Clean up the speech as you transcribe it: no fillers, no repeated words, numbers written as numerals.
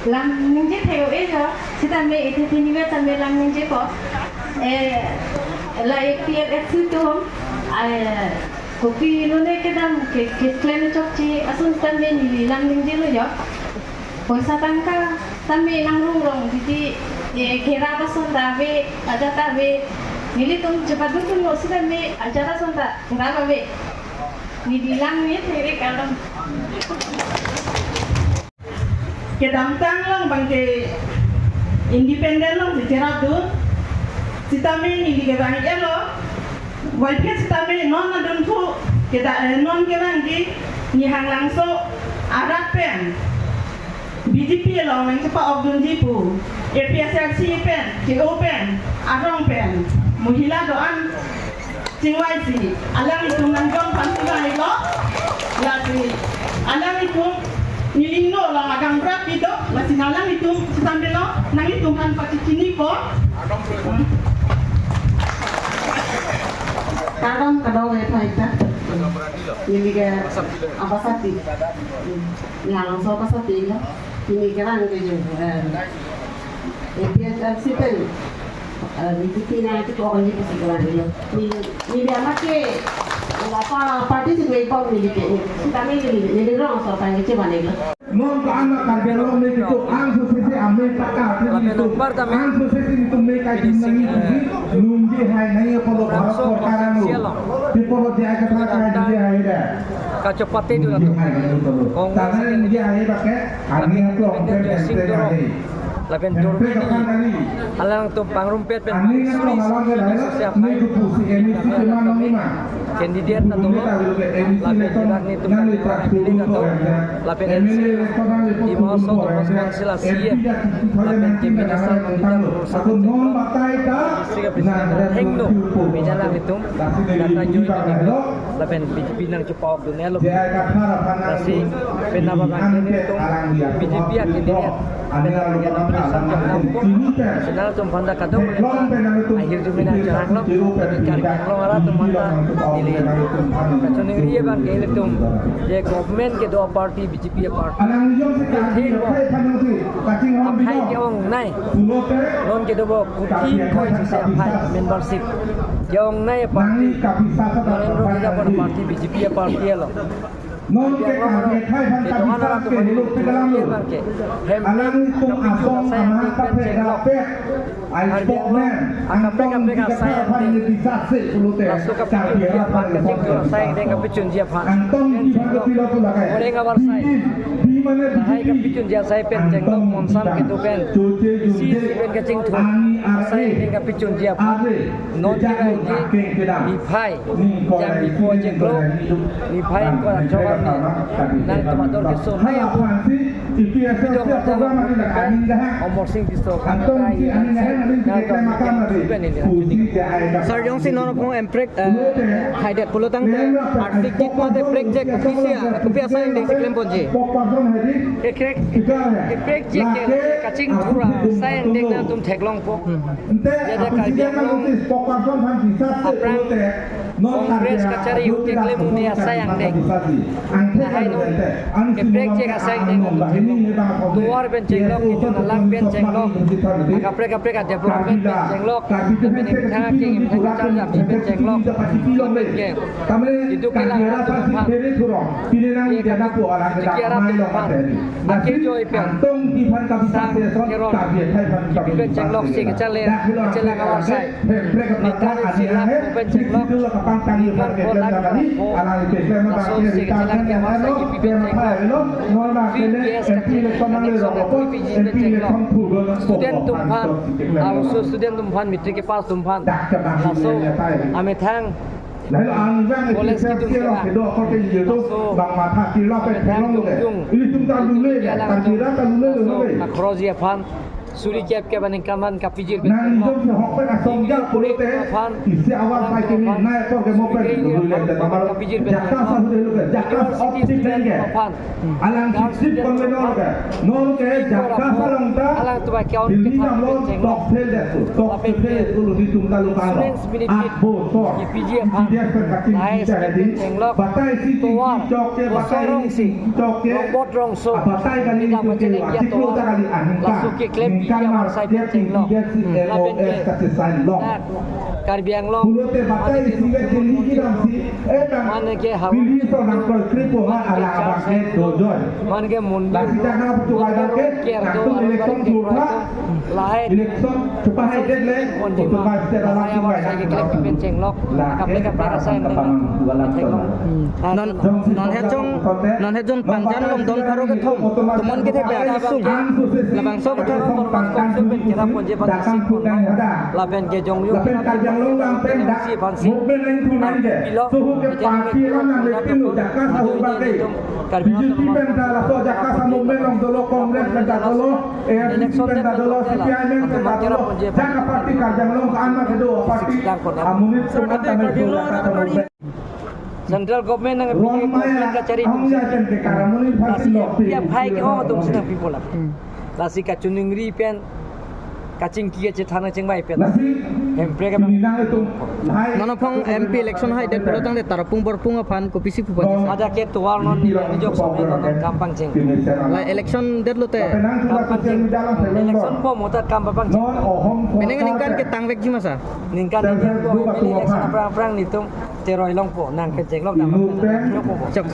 Lang ningje theo jo sita me ite tiniga tambe lang ningje ko la ek tier etsu to kopi lone kedam ke klene chokchi asun tambe ni lang ningje lo jo poisa tangka tambe nang rong jadi kira pasun tabe aja tabe nili tum cepat dulu lo sita me aja pasun ta kira tabe ni bilang ni tere kalam kedam tang lang bangke independen lang secara tu sitame ni digerang elo walpia sitame non adun tu kita non kerang di ni hang langso arat pen BJP lo nang cepat obdun jipu APSRC pen JO pen arong pen muhila doan cingwaisi alang itu nanggong pantulah lo lagi alang itu nilingno lang agang berat itu masih nalang itu sambil lo nang itu kan pasti sini ko kadang kadang itu ini ke apa sati ini langsung apa sati ya ini kerang keju dia sipen itu tina itu orang di sekolah dia ini dia make apa parti sih gue pun ni dikit ni kita ni orang soal tanya macam mana ni non ka anak karya lo me itu ang sosisi ame taka itu ang sosisi itu me ka jinani nunggi hai nai polo bharat sarkaran lo di polo dia ka thaka dia hai da kacepate juga tu tanah dia hai pakai ani aku orang lapen turun ini alang tu pangrumpet pen siap kandidat na tu lapen tidak ni tu pilih na tu lapen di masa tu konsilasi lapen keminasan satu istri presiden hengdo bijalan itu data join itu lapen pinang cepat dunia lo kasi penapa bangkit itu BJP kandidat nasional tu panda kadang akhir jumlah jarang lo tapi jarang lo malah tu manda ini kacau dia bang kele tu je government ke dua parti BJP parti apa yang orang naik non ke dua kuti kau susah apa membership yang naik parti Narendra Modi pada parti BJP parti lo non ke kami khai pan kabisa ke lu kedalam lu alang itu asong amahan kape kape ai spokesman antong di kata pan di bisa se lu te cari apa yang saya dengan picun dia pak antong di bangku pilo tu lakai boleh ngabar saya di mana hai ka picun dia saya pen jengkok monsam gitu pen si pen kacing tu saya dengan picun dia pak non dia ini di pai yang di project lo di pai ko coba nang tempat dor kesun hai itu ya program ini nak angin dah omor sing diso antong si angin dah nanti kita makan nanti Sir yung sinono kung emprek haidet pulutang te artik kit mo te prek jek kupia sa hindi si klem ponji ekrek je ke kacing thura sai dek na tum theklong po jada kalbiang long aprang Kongres kacari yuti klem dia sayang dek hai no ekrek je ka sayang dek duar ben jenglok itu nalang ben jenglok kaprek ada development ben jenglok ben thang ke im thang chal jam ben jenglok ben ke itu kelang tumpan ye kana ko ala kira tumpan akhir jo ipen sang kerol ben jenglok si kecale kecala kawar sai nikah sila ben jenglok nikah kolan ala so si kecala kawar sai ben jenglok student tumpan also student tumpan mitri ke pas tumpan laso ame thang boleh kita kedua kota itu bang mata kira pe pelong le ini tum ta dulu ya ta kira ta dulu le akrozi pan Suri kep baning kaman kapijir Nang jom si hok pe asong jak pulo te isi awal pai kini naik ko ke mopen dulu le te kamar jakka sa dulu ke jakka optik lenge alang sip konvenor ke non ke jakka sa long ta alang tu ba kyaun dili nam lo top tel de tu top tel dulu di tum talu ka bo so dia ke kacing kita hadi batai si cok ke batai si cok ke robot rong so batai kali itu ke asiklo ta kali aningka kan mar dia tinggi dia si LOS kasih sign long Karbiang long pulo te batai si ke tinggi dam si mana ke hawa pilih so nang ko kripo ma ala abang ke dojoy mana ke mun la kita na putu ada ke naktu election turna lahir election cupa hai det le untuk mas te dalam saya war saya ke pen ceng lok kaple kaple rasa yang non het jong panjan lom don pharo ke thong tumon ke the ba sung labang so ke thong korban konsumen kita ponje pansi laben ke jong yu lapen kajang long lang pen dak mobil lain tunai je suhu ke paki lang nang lekin lu jaka sahu bagai BJP pen dah so jaka sa mobil long dolo kongres pen dah dolo AFC pen dah dolo CPI pen dah dolo jaka parti kajang long kana kedo parti amunit sungat tanah dolo Central government nang government ka cari tiap hai ke oh tum sedang people lah lasi ka chuning ri pen kacing kia je thana cheng bai penempre ka nono phong MP election hai det polotang de tarapung borpung aphan ko pisi pu bani ada ke tuar non ni jok sampai non gampang cheng la election det lote gampang cheng election po motor gampang cheng meneng ningkan ke tangwek ji masa ningkan election aprang aprang ni tum teroi long po nang ke cheng long Ibu pen cok